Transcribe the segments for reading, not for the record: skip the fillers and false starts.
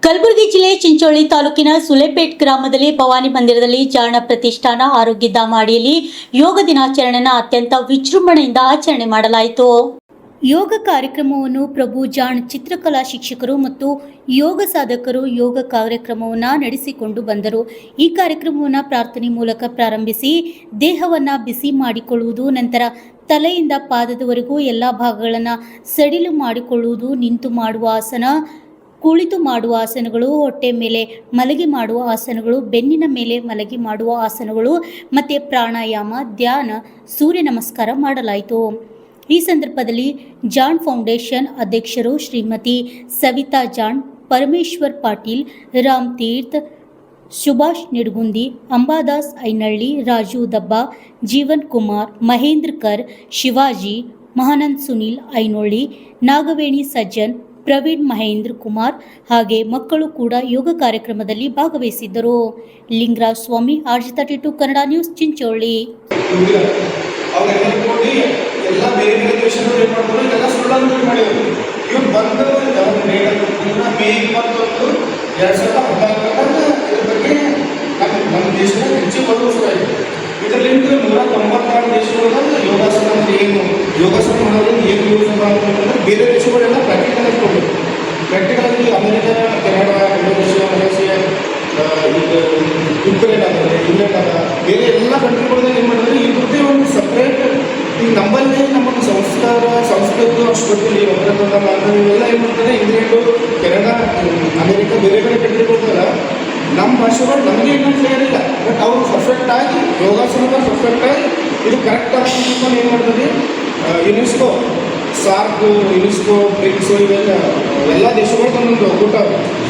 ಕಲಬುರಗಿ ಜಿಲ್ಲೆ ಚಿಂಚೋಳಿ ತಾಲೂಕಿನ ಸುಲೇಪೇಟ್ ಗ್ರಾಮದಲ್ಲಿ ಭವಾನಿ ಮಂದಿರದಲ್ಲಿ ಜಾಣ ಪ್ರತಿಷ್ಠಾನ ಆರೋಗ್ಯಧಾಮ ಅಡಿಯಲ್ಲಿ ಯೋಗ ದಿನಾಚರಣೆಯನ್ನು ಅತ್ಯಂತ ವಿಜೃಂಭಣೆಯಿಂದ ಆಚರಣೆ ಮಾಡಲಾಯಿತು. ಯೋಗ ಕಾರ್ಯಕ್ರಮವನ್ನು ಪ್ರಭು ಜಾಣ್ ಚಿತ್ರಕಲಾ ಶಿಕ್ಷಕರು ಮತ್ತು ಯೋಗ ಸಾಧಕರು ಯೋಗ ಕಾರ್ಯಕ್ರಮವನ್ನು ನಡೆಸಿಕೊಂಡು ಬಂದರು. ಈ ಕಾರ್ಯಕ್ರಮವನ್ನು ಪ್ರಾರ್ಥನೆ ಮೂಲಕ ಪ್ರಾರಂಭಿಸಿ ದೇಹವನ್ನು ಬಿಸಿ ಮಾಡಿಕೊಳ್ಳುವುದು, ನಂತರ ತಲೆಯಿಂದ ಪಾದದವರೆಗೂ ಎಲ್ಲ ಭಾಗಗಳನ್ನು ಸಡಿಲು ಮಾಡಿಕೊಳ್ಳುವುದು, ನಿಂತು ಮಾಡುವ ಆಸನ, ಕುಳಿತು ಮಾಡುವ ಆಸನಗಳು, ಹೊಟ್ಟೆ ಮೇಲೆ ಮಲಗಿ ಮಾಡುವ ಆಸನಗಳು, ಬೆನ್ನಿನ ಮೇಲೆ ಮಲಗಿ ಮಾಡುವ ಆಸನಗಳು ಮತ್ತು ಪ್ರಾಣಾಯಾಮ, ಧ್ಯಾನ, ಸೂರ್ಯ ನಮಸ್ಕಾರ ಮಾಡಲಾಯಿತು. ಈ ಸಂದರ್ಭದಲ್ಲಿ ಜಾಣ್ ಫೌಂಡೇಶನ್ ಅಧ್ಯಕ್ಷರು ಶ್ರೀಮತಿ ಸವಿತಾ ಜಾಣ್, ಪರಮೇಶ್ವರ್ ಪಾಟೀಲ್, ರಾಮ್ ತೀರ್ಥ್, ಸುಭಾಷ್ ನಿಡಗುಂದಿ, ಅಂಬಾದಾಸ್ ಐನಳ್ಳಿ, ರಾಜು ದಬ್ಬಾ, ಜೀವನ್ ಕುಮಾರ್, ಮಹೇಂದ್ರ ಕರ್, ಶಿವಾಜಿ, ಮಹಾನಂದ್ ಸುನೀಲ್ ಐನೊಳ್ಳಿ, ನಾಗವೇಣಿ ಸಜ್ಜನ್, ಪ್ರವೀಣ್ ಮಹೇಂದ್ರ ಕುಮಾರ್ ಹಾಗೆ ಮಕ್ಕಳು ಕೂಡ ಯೋಗ ಕಾರ್ಯಕ್ರಮದಲ್ಲಿ ಭಾಗವಹಿಸಿದ್ದರು. ಲಿಂಗರಾಜ್ ಸ್ವಾಮಿ, RG32 ಕನ್ನಡ ನ್ಯೂಸ್, ಚಿಂಚೋಳಿ. ಎಲ್ಲ ಬೇರೆ ಬೇರೆ ದೇಶಗಳು ಏನು ಮಾಡ್ತಾರೆ, ಇದೆಲ್ಲ ಸುಳ್ಳನ್ನು ಮಾಡಿದ್ರು. ಇವ್ರು ಬಂದು ಮೇ 21, 2014 ಇದ್ರ ಬಗ್ಗೆ ನಮ್ಮ ದೇಶದ ಹೆಚ್ಚು ಬದಲಿಸಲಾಯಿತು. ಇದರಿಂದ 196 ದೇಶಗಳಲ್ಲಿ ಯೋಗಾಸನ ಏನು, ಯೋಗಾಸನ ಮಾಡೋದ್ರಿಂದ ಏನು ಯೂಸ್ ಮಾಡೋದಂದ್ರೆ ಬೇರೆ ದೇಶಗಳೆಲ್ಲ ಪ್ರಾಕ್ಟಿಕಲ್ ಕೊಡಬೇಕು. ಪ್ರಾಕ್ಟಿಕಲಾಗಿ America, Canada, Indonesia, Malaysia, Ukraine ಆದರೆ, ಇಂಗ್ಲೆಂಡ್ ಅದ, ಬೇರೆ ಎಲ್ಲ ಕಂಟ್ರಿಗಳದಾಗ ಏನು ಮಾಡಿದ್ರೆ ಇವ್ರದ್ದೇ ಒಂದು ಸಪ್ರೇಟ್. ಈಗ ನಮ್ಮಲ್ಲಿ ನಮಗೆ ಸಂಸ್ಕೃತ ಅಷ್ಟು ಗೊತ್ತಿಲ್ಲ. ಇವೆಲ್ಲ ಏನು ಮಾಡ್ತಾರೆ, ಇಂಗ್ಲೆಂಡು, ಕೆನಡಾ, ಅಮೆರಿಕ, ಬೇರೆ ಬೇರೆ ಕಂಟ್ರಿಗಳಾಗ ನಮ್ಮ ಭಾಷೆಗಳು ನಮಗೆ ಇನ್ನೂ ಕ್ಲಿಯರ್ ಇಲ್ಲ. ಬಟ್ ಅವರು ಪರ್ಫೆಕ್ಟಾಗಿ ಯೋಗಾಸನದ ಪರ್ಫೆಕ್ಟಾಗಿ ಇದು ಕರೆಕ್ಟ್ ಆಗ್ತದೆ ಏನು ಮಾಡ್ತದೆ. ಯುನೆಸ್ಕೋ, ಸಾರ್ಕ್, ಯುನೆಸ್ಕೋ, ಬ್ರಿಕ್ಸ್ ಇವೆಲ್ಲ ಎಲ್ಲ ದೇಶಗಳು ಒಂದೊಂದು ಒಕ್ಕೂಟ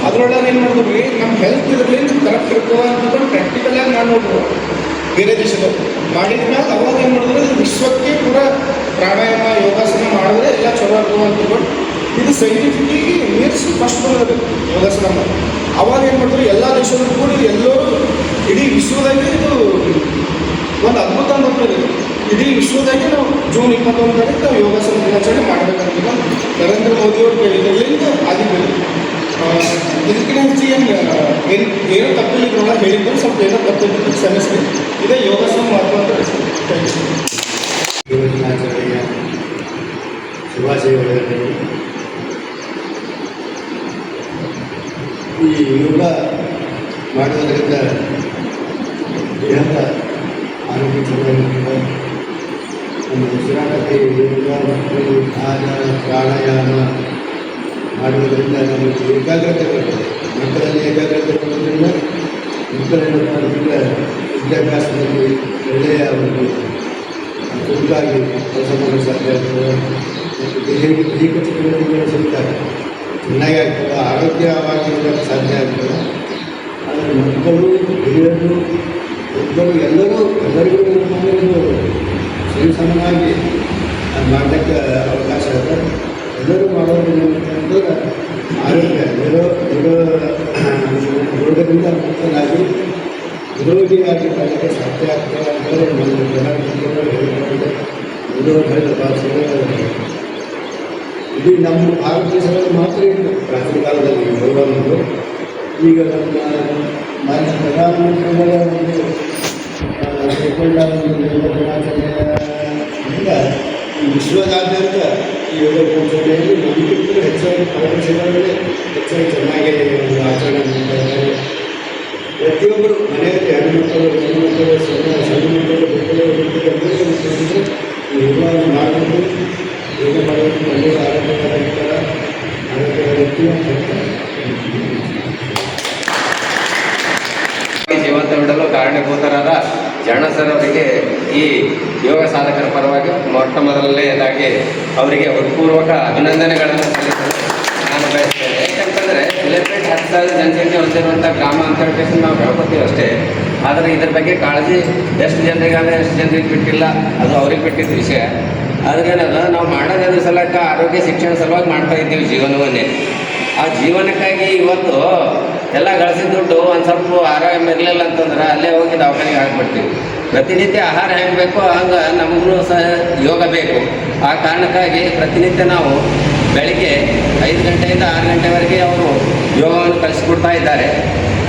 ಅದರೊಳಗೆ ಏನು ಮಾಡಿದ್ವಿ, ನಮ್ಮ ಹೆಲ್ತ್ ಇದರಿಂದ ಕರೆಕ್ಟ್ ಇರ್ತದೆ ಅಂತಂದ್ರೆ ಪ್ರಾಕ್ಟಿಕಲಾಗಿ ನಾನು ನೋಡ್ಬೋದು. ಬೇರೆ ದೇಶದಲ್ಲಿ ಮಾಡಿದ್ಮೇಲೆ ಅವಾಗ ಏನು ಮಾಡಿದ್ರೆ ವಿಶ್ವಕ್ಕೆ ಪೂರ ಪ್ರಾಣಾಯಾಮ ಯೋಗಾಸನ ಮಾಡಿದ್ರೆ ಎಲ್ಲ ಚಲೋ ಆಗ್ತದೆ ಅಂತಂದ್ಬಿಟ್ಟು ಇದು ಸೈಂಟಿಫಿಕ್ಕಾಗಿ ಮೀರಿಸಿ ಫಸ್ಟ್ ಬರೋದು ಯೋಗಾಸನ ಮಾಡಿ. ಅವಾಗ ಏನು ಮಾಡಿದ್ರು ಎಲ್ಲ ದೇಶಗಳು ಕೂಡ ಎಲ್ಲರೂ ಇಡೀ ವಿಶ್ವದಾಗೆ ಇದು ಒಂದು ಅದ್ಭುತ ಅಂತ. ಇಡೀ ವಿಶ್ವದಾಗೆ ನಾವು ಜೂನ್ 21 ನಾವು ಯೋಗಾಸನ ದಿನಾಚರಣೆ ಮಾಡಬೇಕಂತ ನರೇಂದ್ರ ಮೋದಿಯವರು ಹೇಳಿದ್ರಿಂದ ಆಗಿದ್ದು. ಇದಕ್ಕಿಂತ ಹೆಚ್ಚಿಗೆ ಏನೋ ತಪ್ಪಿಲ್ಲ ಇದ್ರೊಳಗೆ ಹೇಳಿದ್ದು, ಸ್ವಲ್ಪ ಏನೋ ತಪ್ಪಿದ್ದು ಕ್ಷಮಿಸ್ತೀವಿ. ಇದೇ ಯೋಗಾಸನ ಮಹತ್ವ ಅಂತ ಯೋಗ ದಿನಾಚರಣೆಯ ಶುಭಾಶಯಗಳು. ಈ ಯೋಗ ಮಾಡುವುದರಿಂದ ದೇಹದ ಆರೋಗ್ಯ ಚೆನ್ನಾಗಿರ್ತದೆ. ಒಂದು ಉಸಿರಾಟಕ್ಕೆ ಯೋಗ ಮತ್ತು ಧ್ಯಾನ, ಪ್ರಾಣಾಯಾಮ ಮಾಡುವುದರಿಂದ ನಮಗೆ ಏಕಾಗ್ರತೆ ಬರ್ತದೆ. ಮಕ್ಕಳಲ್ಲಿ ಏಕಾಗ್ರತೆ ಬರೋದ್ರಿಂದ ಮಕ್ಕಳನ್ನು ಮಾಡೋದ್ರಿಂದ ವಿದ್ಯಾಭ್ಯಾಸದಲ್ಲಿ ಒಳ್ಳೆಯ ಒಂದು ಚುರುಕಾಗಿ ಕೆಲಸ ಮಾಡಲು ಸಾಧ್ಯ ಆಗ್ತದೆ. ಮತ್ತು ದೈಹಿಕ ಚಟುವಟಿಕೆಗಳು ಸಹಿತ ಚೆನ್ನಾಗಿ ಆಗ್ತದೆ, ಆರೋಗ್ಯವಾಗಿರೋದಕ್ಕೆ ಸಾಧ್ಯ ಆಗ್ತದೆ. ಆದರೆ ಮಕ್ಕಳು, ಹಿರಿಯರು, ಎಲ್ಲರಿಗೂ ಸರಿಸಮನಾಗಿ ಮಾಡಲಿಕ್ಕೆ ಅವಕಾಶ ಇದೆ. ಎಲ್ಲರೂ ಮಾಡೋದ್ರಿಂದ ಅಂತಂದ್ರೆ ಆರೋಗ್ಯ ರೋಗದಿಂದ ಮುಕ್ತನಾಗಿ ನಿರೋಗಿಯಾಗಿ ಮಾಡಲಿಕ್ಕೆ ಸಾಧ್ಯ ಆಗ್ತದೆ ಅಂತೇಳಿ ನಮ್ಮ ಜನರು ಹೇಳಿಕೊಂಡು ಹೇಳಿ ಭಾಷೆಗಳು ಇಡೀ ನಮ್ಮ ಭಾರತ ದೇಶದಲ್ಲಿ ಮಾತ್ರ ಇತ್ತು ಪ್ರಾಚೀನ ಕಾಲದಲ್ಲಿ ಯೋಗ ಅನ್ನೋದು. ಈಗ ನಮ್ಮ ಮಾನ್ಯ ಪ್ರಧಾನಮಂತ್ರಿಗಳ ಒಂದು ಯೋಗ ದಿನಾಚರಣೆಯಿಂದ ಈ ವಿಶ್ವದಾದ್ಯಂತ ಈ ಯೋಗ ದಿನಾಚರಣೆಯಲ್ಲಿ ನಮಗಿಂತ ಹೆಚ್ಚಾಗಿ ಭಾರತ ದೇಶಗಳಲ್ಲಿ ಹೆಚ್ಚಾಗಿ ಚೆನ್ನಾಗಿ ಒಂದು ಆಚರಣೆ ಮಾಡ್ತಾ ಇದ್ದಾರೆ. ಪ್ರತಿಯೊಬ್ಬರು ಮನೆಯಲ್ಲಿ ಹೆಣ್ಣುಮಕ್ಕಳು, ಗಂಡು ಮಕ್ಕಳು, ಸಣ್ಣ ಮಕ್ಕಳು, ಎಲ್ಲರೂ ಯೋಗ ಮಾಡಬೇಕು. ಯೋಗ ಮಾಡೋದು ಒಳ್ಳೆಯ ಆರೋಗ್ಯಕರ ವ್ಯಕ್ತಿಯ ಜೀವಂತ ಬಿಡಲು ಕಾರಣೀಭೂತರಾದ ಜಾಣ ಸರ್ ಅವರಿಗೆ ಈ ಯೋಗ ಸಾಧಕರ ಪರವಾಗಿ ಮೊಟ್ಟ ಮೊದಲನೇದಾಗಿ ಅವರಿಗೆ ಹೃತ್ಪೂರ್ವಕ ಅಭಿನಂದನೆಗಳನ್ನು ಸಲ್ಲಿಸಲು ನಾನು ಬಯಸ್ತೇನೆ. ಯಾಕಂತಂದರೆ ಸುಲೇಪೇಟ್ 10,000 ಜನಸಂಖ್ಯೆ ಹೊಂದಿರುವಂಥ ಗ್ರಾಮ ಅಂತ ಹೇಳ್ಕೊಂಡು ನಾವು ಹೇಳ್ಕೊತೀವಿ ಅಷ್ಟೇ. ಆದರೆ ಇದ್ರ ಬಗ್ಗೆ ಕಾಳಜಿ ಎಷ್ಟು ಜನರಿಗಾದ್ರೆ ಎಷ್ಟು ಜನರಿಗೆ ಬಿಟ್ಟಿಲ್ಲ, ಅದು ಅವ್ರಿಗೆ ಬಿಟ್ಟಿದ್ದ ವಿಷಯ. ಅದ್ರೇನದ ನಾವು ಮಾಡೋದ್ರ ಸಲಕ ಆರೋಗ್ಯ ಶಿಕ್ಷಣ ಸಲುವಾಗಿ ಮಾಡ್ತಾ ಇದ್ದೀವಿ ಜೀವನವನ್ನೇ. ಆ ಜೀವನಕ್ಕಾಗಿ ಇವತ್ತು ಎಲ್ಲ ಗಳಿಸಿದ ದುಡ್ಡು ಒಂದು ಸ್ವಲ್ಪ ಆರೋಗ್ಯ ಇರಲಿಲ್ಲ ಅಂತಂದ್ರೆ ಅಲ್ಲೇ ಹೋಗಿ ದವಾಖಾನೆಗೆ ಹಾಕ್ಬಿಡ್ತೀವಿ. ಪ್ರತಿನಿತ್ಯ ಆಹಾರ ಹೆಂಗೆ ಬೇಕೋ ಹಂಗೆ ನಮಗೂ ಸಹ ಯೋಗ ಬೇಕು. ಆ ಕಾರಣಕ್ಕಾಗಿ ಪ್ರತಿನಿತ್ಯ ನಾವು ಬೆಳಿಗ್ಗೆ 5 ಗಂಟೆಯಿಂದ 6 ಗಂಟೆವರೆಗೆ ಅವರು ಯೋಗವನ್ನು ಕಲಿಸಿಕೊಡ್ತಾ ಇದ್ದಾರೆ.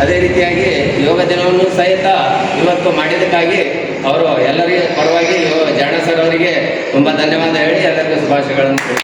ಅದೇ ರೀತಿಯಾಗಿ ಯೋಗ ದಿನವನ್ನು ಸಹಿತ ಇವತ್ತು ಮಾಡಿದ್ದಕ್ಕಾಗಿ ಅವರು ಎಲ್ಲರಿಗೂ ಪರವಾಗಿ ಜಯಣ್ಣ ಸರ್ ಅವರಿಗೆ ತುಂಬ ಧನ್ಯವಾದ ಹೇಳಿ ಎಲ್ಲರಿಗೂ ಶುಭಾಶಯಗಳನ್ನು